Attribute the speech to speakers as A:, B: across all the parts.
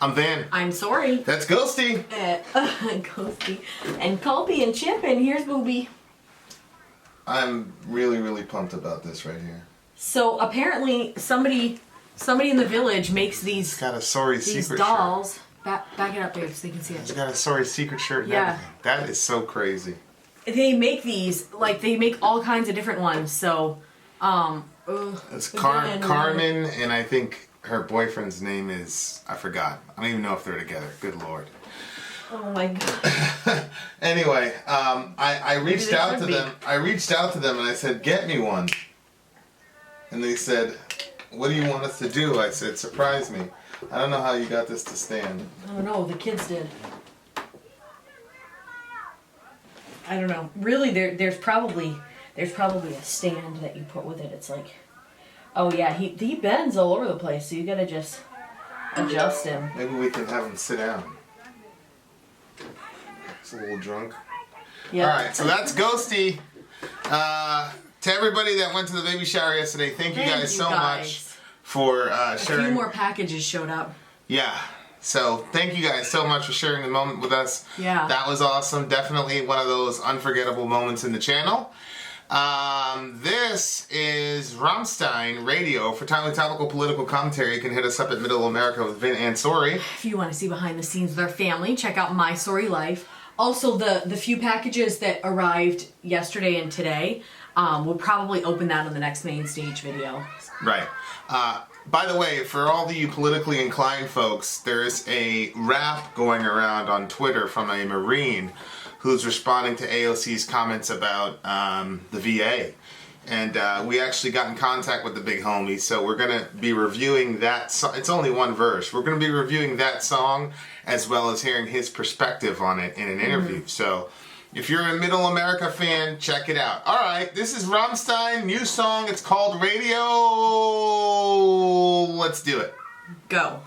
A: I'm Vin.
B: I'm Sori.
A: That's Ghosty.
B: Ghosty. And Colby and Chip, and here's Booby.
A: I'm really pumped about this right here.
B: So apparently somebody in the village makes these.
A: It's got a Sori secret
B: dolls.
A: shirt.
B: Back it up there so they can see it.
A: It's got a Sori secret shirt and everything. That is so crazy.
B: They make these, like, they make all kinds of different ones. So,
A: it's Carmen, and I think her boyfriend's name is, I forgot. I don't even know if they're together. Good Lord.
B: Oh my God.
A: Anyway, I reached out to them. I reached out to them and I said, "Get me one." And they said, "What do you want us to do?" I said, "Surprise me." I don't know how you got this to stand.
B: I don't know. The kids did. I don't know. Really, there's probably a stand that you put with it. It's like, oh yeah, he bends all over the place, so you gotta just adjust him.
A: Maybe we can have him sit down. He's a little drunk.
B: Yeah.
A: All right, so that's Ghosty. To everybody that went to the baby shower yesterday, thank you guys so much for sharing.
B: A few more packages showed up.
A: Yeah. So thank you guys so much for sharing the moment with us.
B: Yeah.
A: That was awesome. Definitely one of those unforgettable moments in the channel. This is Rammstein Radio. For timely topical political commentary, you can hit us up at Middle America with Vin and Sori.
B: If you want to see behind the scenes of our family, check out My Sori Life. Also, the few packages that arrived yesterday and today, we'll probably open that on the next main stage video.
A: Right. By the way, for all the you politically inclined folks, there's a rap going around on Twitter from a Marine who's responding to AOC's comments about the VA. And we actually got in contact with the big homie, so we're going to be reviewing that song. It's only one verse. We're going to be reviewing that song as well as hearing his perspective on it in an interview. So if you're a Middle America fan, check it out. All right, this is Rammstein, new song. It's called Radio. Let's do it.
B: Go.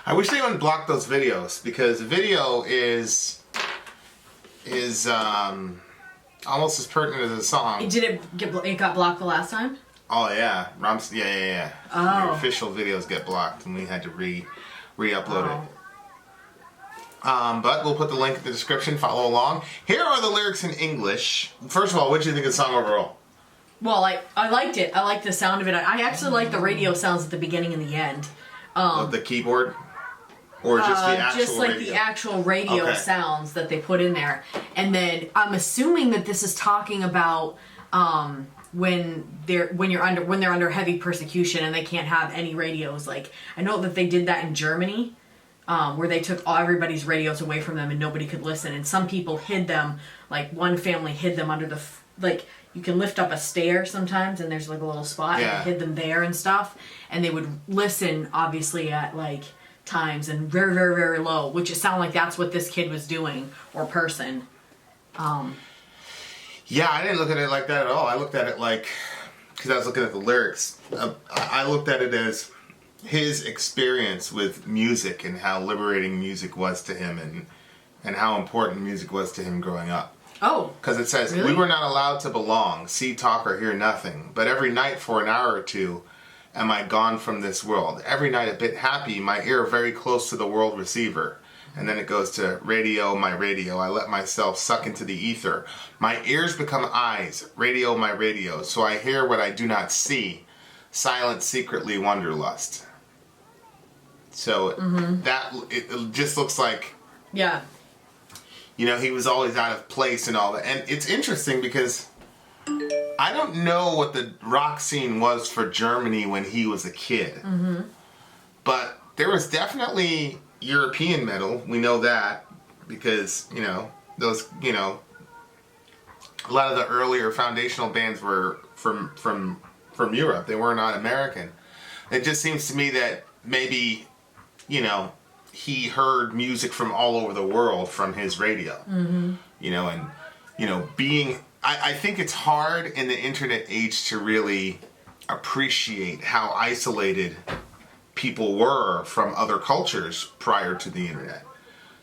A: I wish they wouldn't block those videos, because video is almost as pertinent as a song.
B: It got blocked the last time?
A: Oh yeah, Rammstein. Yeah.
B: Oh.
A: Your official videos get blocked, and we had to re-upload it. But we'll put the link in the description. Follow along. Here are the lyrics in English. First of all, what did you think of the song overall?
B: Well, I liked it. I liked the sound of it. I actually liked the radio sounds at the beginning and the end.
A: Of the keyboard? Or just the actual
B: just like
A: radio?
B: the actual radio
A: Okay.
B: sounds that they put in there. And then I'm assuming that this is talking about when they're under heavy persecution and they can't have any radios. Like, I know that they did that in Germany, where they took everybody's radios away from them and nobody could listen. And some people hid them. Like, one family hid them under like, you can lift up a stair sometimes and there's like a little spot, and they hid them there and stuff. And they would listen, obviously, at like times and very, very, very low, which it sounded like that's what this kid was doing, or person.
A: Yeah, I didn't look at it like that at all. I looked at it like, because I was looking at the lyrics, I looked at it as his experience with music and how liberating music was to him, and how important music was to him growing up.
B: Oh.
A: Because it says,
B: really?
A: We were not allowed to belong, see, talk, or hear nothing. But every night for an hour or two am I gone from this world. Every night a bit happy, my ear very close to the world receiver. And then it goes to radio, my radio. I let myself suck into the ether. My ears become eyes, radio, my radio. So I hear what I do not see. Silent, secretly, wanderlust. So it just looks like...
B: Yeah.
A: You know, he was always out of place and all that. And it's interesting because I don't know what the rock scene was for Germany when he was a kid. Mm-hmm. But there was definitely European metal. We know that because, you know, those, you know, a lot of the earlier foundational bands were from Europe. They were not American. It just seems to me that maybe, you know, he heard music from all over the world from his radio. Mm-hmm. You know, and, you know, I think it's hard in the internet age to really appreciate how isolated people were from other cultures prior to the internet.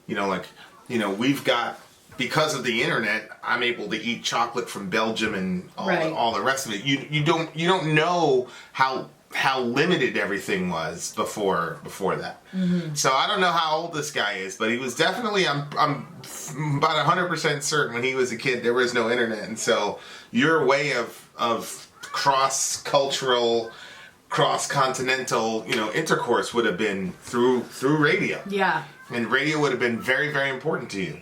A: You know, like, you know, we've got, because of the internet, I'm able to eat chocolate from Belgium and all the rest of it. You don't know how limited everything was before that. Mm-hmm. So I don't know how old this guy is, but he was definitely, I'm about 100% certain when he was a kid there was no internet, and so your way of cross-cultural, cross-continental, you know, intercourse would have been through radio.
B: Yeah. And
A: radio would have been very, very important to you.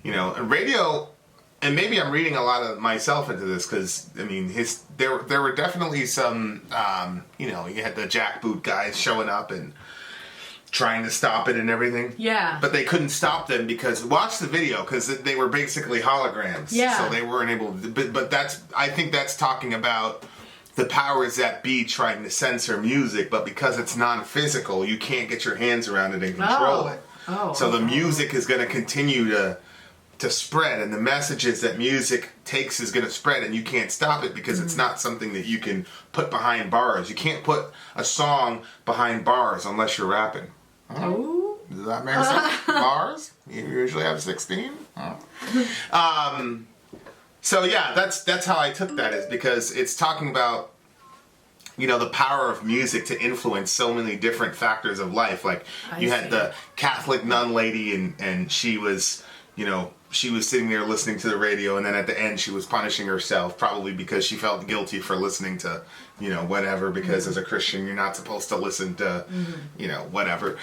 A: You know, and radio, and maybe I'm reading a lot of myself into this because, I mean, there were definitely some, you know, you had the jackboot guys showing up and trying to stop it and everything.
B: Yeah.
A: But they couldn't stop them because, watch the video, because they were basically holograms.
B: Yeah.
A: So they weren't able to, but I think that's talking about the powers that be trying to censor music, but because it's non-physical, you can't get your hands around it and control it.
B: Oh.
A: So the music is going to continue to spread, and the messages that music takes is going to spread, and you can't stop it because it's not something that you can put behind bars. You can't put a song behind bars unless you're rapping.
B: Oh.
A: Does that make sense? Bars? You usually have 16. So yeah, that's how I took that, is because it's talking about, you know, the power of music to influence so many different factors of life. Like you had the Catholic nun lady, and she was, you know, she was sitting there listening to the radio, and then at the end she was punishing herself, probably because she felt guilty for listening to, you know, whatever, because as a Christian you're not supposed to listen to, you know, whatever.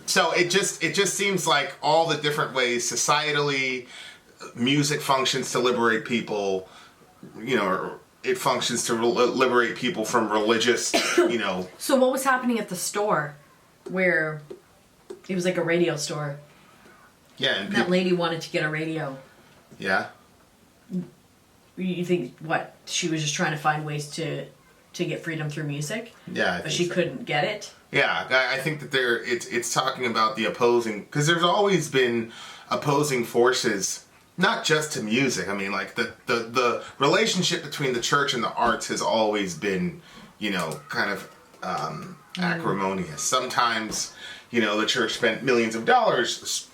A: So it just seems like all the different ways societally music functions to liberate people, you know, it functions to liberate people from religious, you know.
B: So what was happening at the store where it was like a radio store?
A: Yeah, and
B: that lady wanted to get a radio.
A: Yeah.
B: You think what? She was just trying to find ways to get freedom through music?
A: Yeah,
B: but she couldn't get it?
A: Yeah, I think that it's talking about the opposing, because there's always been opposing forces, not just to music. I mean, like the relationship between the church and the arts has always been, you know, kind of acrimonious. Sometimes, the church spent millions of dollars,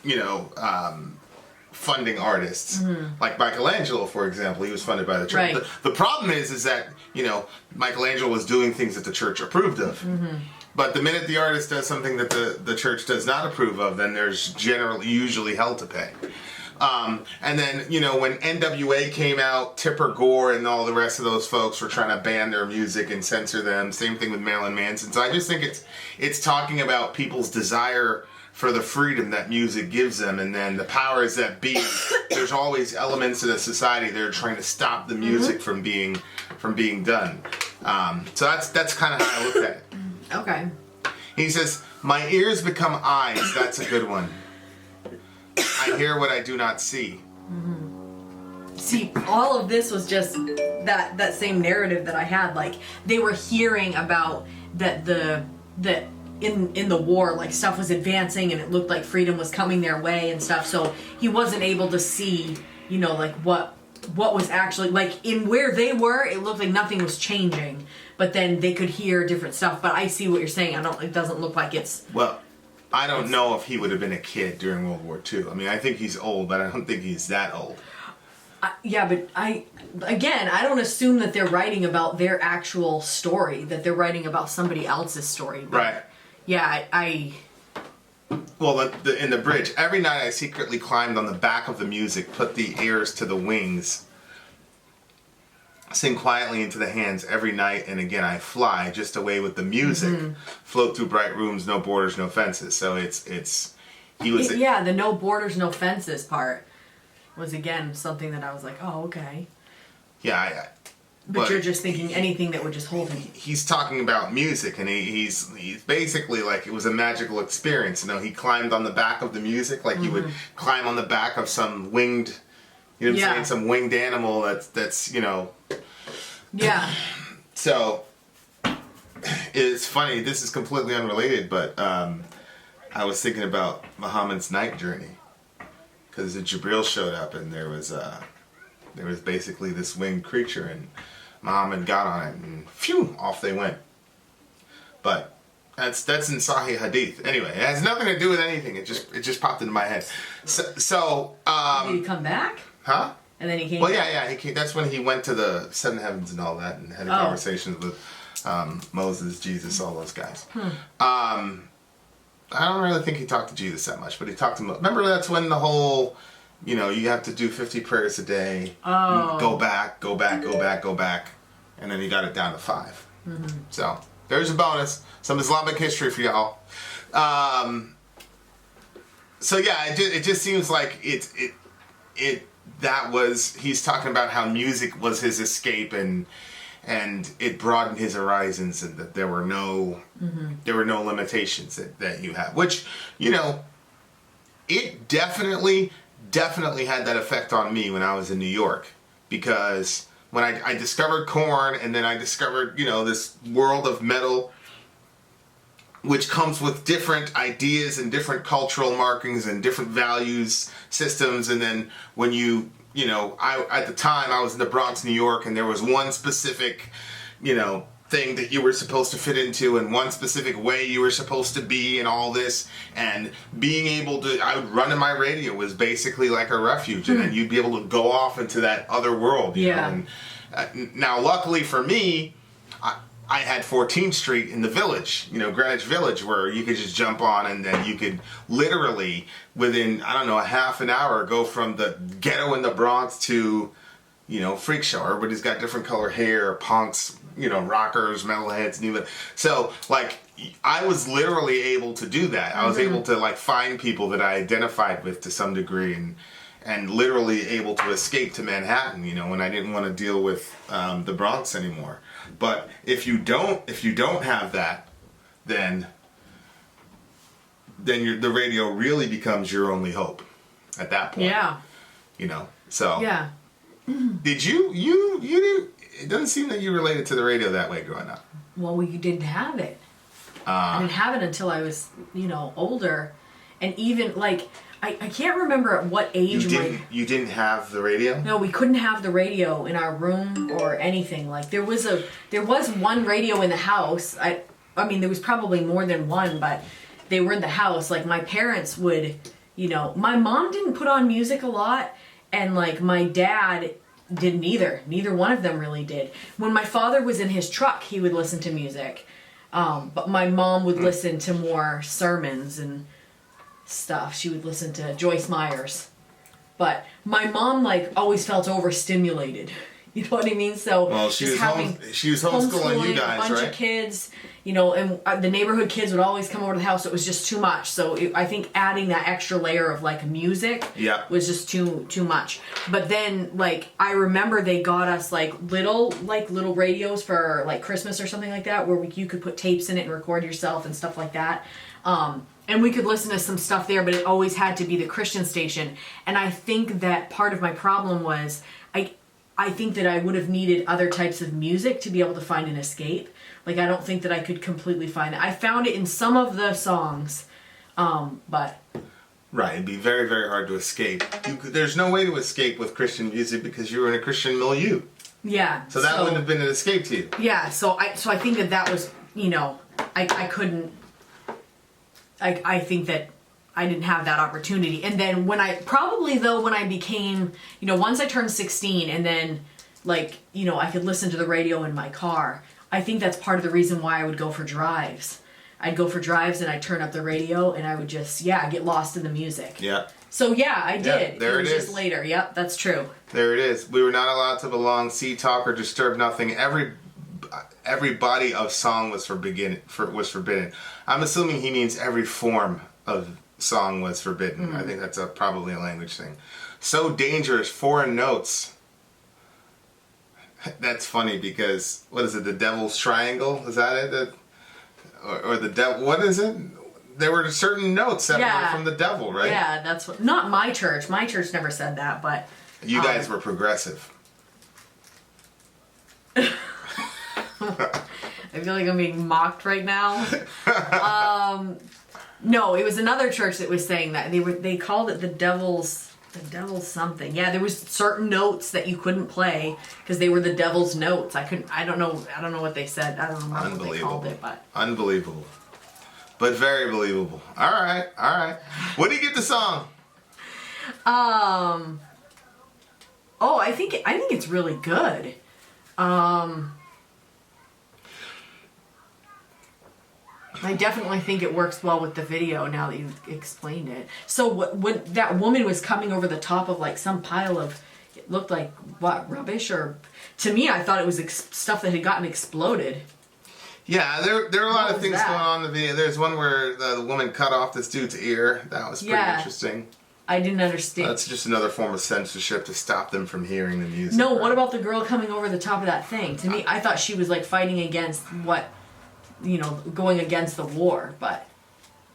A: funding artists. Like Michelangelo, for example, he was funded by the church.
B: Right.
A: The problem is that, Michelangelo was doing things that the church approved of. But the minute the artist does something that the church does not approve of, then there's usually hell to pay. And then, when NWA came out, Tipper Gore and all the rest of those folks were trying to ban their music and censor them. Same thing with Marilyn Manson. So I just think it's talking about people's desire for the freedom that music gives them, and then the powers that be. There's always elements of the society that are trying to stop the music from being done. So that's kind of how I look at it.
B: Okay.
A: He says, "My ears become eyes." That's a good one. I hear what I do not see.
B: See, all of this was just that same narrative that I had. Like, they were hearing about that in the war, like, stuff was advancing and it looked like freedom was coming their way and stuff. So he wasn't able to see, like, what was actually, like, in where they were, it looked like nothing was changing. But then they could hear different stuff. But I see what you're saying. It doesn't look like it's...
A: Well, I don't know if he would have been a kid during World War II. I mean, I think he's old, but I don't think he's that old.
B: Yeah, but I don't assume that they're writing about their actual story, that they're writing about somebody else's story. But
A: Right.
B: Yeah, I
A: Well, in the bridge, every night I secretly climbed on the back of the music, put the ears to the wings, sing quietly into the hands every night, and again I fly just away with the music, float through bright rooms, no borders, no fences. So the
B: no borders, no fences part was again something that I was like, oh, okay.
A: Yeah,
B: but you're just thinking anything that would just hold him.
A: He's talking about music, and he's basically like it was a magical experience. He climbed on the back of the music, like you would climb on the back of some winged, you know what I'm saying, some winged animal that's
B: Yeah.
A: So it's funny. This is completely unrelated, but I was thinking about Muhammad's night journey because Jibril showed up, and there was basically this winged creature, and Muhammad got on it, and phew, off they went. But that's in Sahih Hadith. Anyway, it has nothing to do with anything. It just popped into my head. So
B: did he come back?
A: Huh?
B: And then he came.
A: Well, yeah. He came, that's when he went to the seven heavens and all that, and had a conversation with Moses, Jesus, all those guys. I don't really think he talked to Jesus that much, but he talked to. Remember, that's when the whole, you have to do 50 prayers a day.
B: Oh.
A: Go back, and then he got it down to 5. So there's a bonus, some Islamic history for y'all. So yeah, it just seems like he's talking about how music was his escape, and it broadened his horizons, and that there were no limitations that you have, which it definitely had that effect on me when I was in New York, because when I discovered Korn, and then I discovered this world of metal, which comes with different ideas and different cultural markings and different values systems. And then when at the time I was in the Bronx, New York, and there was one specific, thing that you were supposed to fit into, and one specific way you were supposed to be, and all this, and being able to, I would run in my radio was basically like a refuge, and then you'd be able to go off into that other world, you know. And now, luckily for me, I had 14th Street in the Village, Greenwich Village, where you could just jump on, and then you could literally, within, a half an hour, go from the ghetto in the Bronx to, freak show. Everybody's got different color hair, punks, rockers, metalheads, so, like, I was literally able to do that. I was able to, like, find people that I identified with to some degree, and literally able to escape to Manhattan, when I didn't want to deal with the Bronx anymore. But if you don't have that, then the radio really becomes your only hope at that point.
B: Yeah.
A: So.
B: Yeah.
A: Did you didn't? It doesn't seem that you related to the radio that way growing up.
B: Well, we didn't have it. I didn't have it until I was, older, and even like. I can't remember at what age
A: you didn't have the radio?
B: No, we couldn't have the radio in our room or anything. Like there was one radio in the house. I mean, there was probably more than one, but they were in the house. Like, my parents would, my mom didn't put on music a lot, and, like, my dad didn't either. Neither one of them really did. When my father was in his truck, he would listen to music. But my mom would listen to more sermons and stuff. She would listen to Joyce Meyers. But my mom, like, always felt overstimulated. You know what I mean? So,
A: well, she was homeschooling you guys,
B: a bunch of kids, and the neighborhood kids would always come over to the house. So it was just too much. So I think adding that extra layer of, like, music was just too much. But then, like, I remember they got us, like, little radios for, like, Christmas or something like that, where you could put tapes in it and record yourself and stuff like that. And we could listen to some stuff there, but it always had to be the Christian station. And I think that part of my problem was I think that I would have needed other types of music to be able to find an escape. Like, I don't think that I could completely find it. I found it in some of the songs, but...
A: Right, it'd be very, very hard to escape. There's no way to escape with Christian music because you were in a Christian milieu.
B: Yeah.
A: So that wouldn't have been an escape to you.
B: Yeah, so I think that was, I couldn't... I think that I didn't have that opportunity. And then when I became, once I turned 16 and then, like, I could listen to the radio in my car, I think that's part of the reason why I would go for drives. I'd go for drives and I'd turn up the radio and I would just, get lost in the music.
A: Yeah.
B: So, I did.
A: Yeah, there it is.
B: Just later. Yep, that's true.
A: There it is. We were not allowed to belong, see, talk, or disturb nothing. Every body of song was forbidden. I'm assuming he means every form of song was forbidden. I think that's probably a language thing. So dangerous, foreign notes. That's funny because, what is it, the Devil's Triangle? Is that it? Or the devil, what is it? There were certain notes that were from the devil, right?
B: Yeah, that's what, not my church. My church never said that, but...
A: You guys were progressive.
B: I feel like I'm being mocked right now. No, it was another church that was saying that. They called it the devil's something. Yeah, there was certain notes that you couldn't play because they were the devil's notes. I don't know what they said. I don't remember what they called it, but
A: unbelievable. But very believable. All right. What do you get the song?
B: Oh, I think it's really good. I definitely think it works well with the video now that you've explained it. So when that woman was coming over the top of, like, some pile of, it looked like, what, rubbish? Or, to me, I thought it was stuff that had gotten exploded.
A: Yeah, there are a lot of things going on in the video. There's one where the woman cut off this dude's ear. That was pretty interesting.
B: I didn't understand.
A: That's just another form of censorship to stop them from hearing the music.
B: No, what about the girl coming over the top of that thing? To me, I thought she was, like, fighting against going against the war, but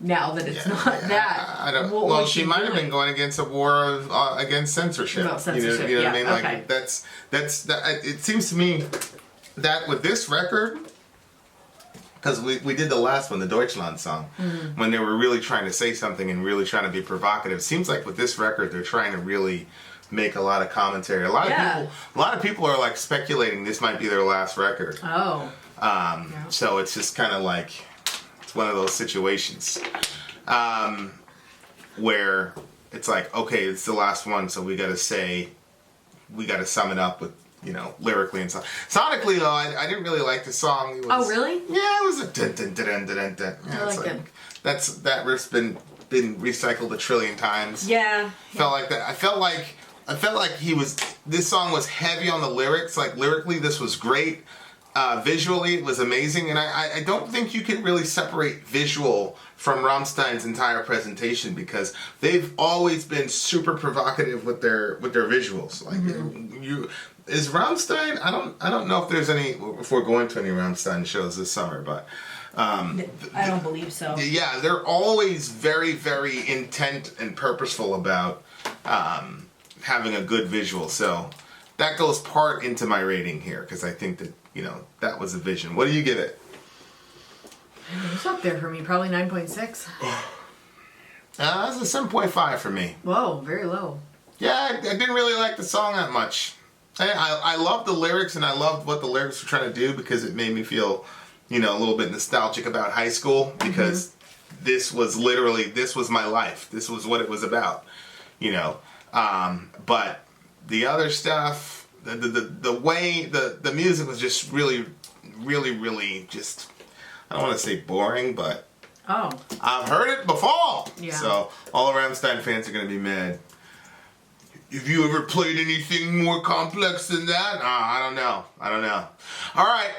B: now that it's not that,
A: I don't. Well, she might have been going against a war against censorship.
B: About censorship,
A: you know what I mean?
B: Okay.
A: Like that's that. It seems to me that with this record, because we did the last one, the Deutschland song, when they were really trying to say something and really trying to be provocative. It seems like with this record, they're trying to really make a lot of commentary. A lot of people are, like, speculating this might be their last record.
B: Oh.
A: So it's just kind of like, it's one of those situations where it's like, okay, it's the last one, so we got to sum it up with, lyrically and stuff. Sonically, though, I didn't really like the song. It was,
B: oh, really?
A: Yeah, it was a dun dun dun dun dun dun. Yeah,
B: I like it.
A: That riff's been recycled a trillion times.
B: Yeah.
A: Felt like that. I felt like this song was heavy on the lyrics. Like, lyrically, this was great. Visually, it was amazing, and I don't think you can really separate visual from Rammstein's entire presentation because they've always been super provocative with their visuals. Like, is Rammstein? I don't know if we're going to any Rammstein shows this summer, but
B: I don't believe so.
A: Yeah, they're always very, very intent and purposeful about having a good visual. So that goes part into my rating here because I think that. That was a vision. What do you give it?
B: It's up there for me, probably 9.6.
A: That's a 7.5 for me.
B: Whoa, very low.
A: Yeah, I didn't really like the song that much. I loved the lyrics, and I loved what the lyrics were trying to do because it made me feel, you know, a little bit nostalgic about high school because this was my life. This was what it was about, you know. But the other stuff, the way the music was just really just, I don't want to say boring, but I've heard it before. Yeah. So all the Rammstein fans are gonna be mad. Have you ever played anything more complex than that? I don't know. All right,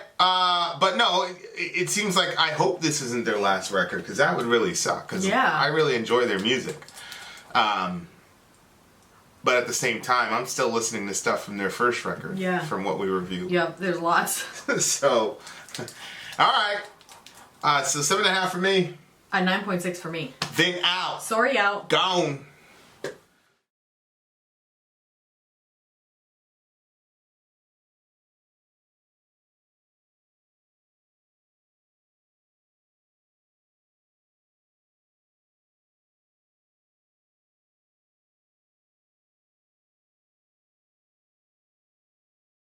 A: but no, it seems like, I hope this isn't their last record, because that would really suck, because I really enjoy their music. But at the same time, I'm still listening to stuff from their first record, from what we reviewed.
B: Yep, there's lots.
A: So, all right, so 7.5 for me.
B: 9.6 for me.
A: Vin out.
B: Sori out.
A: Gone.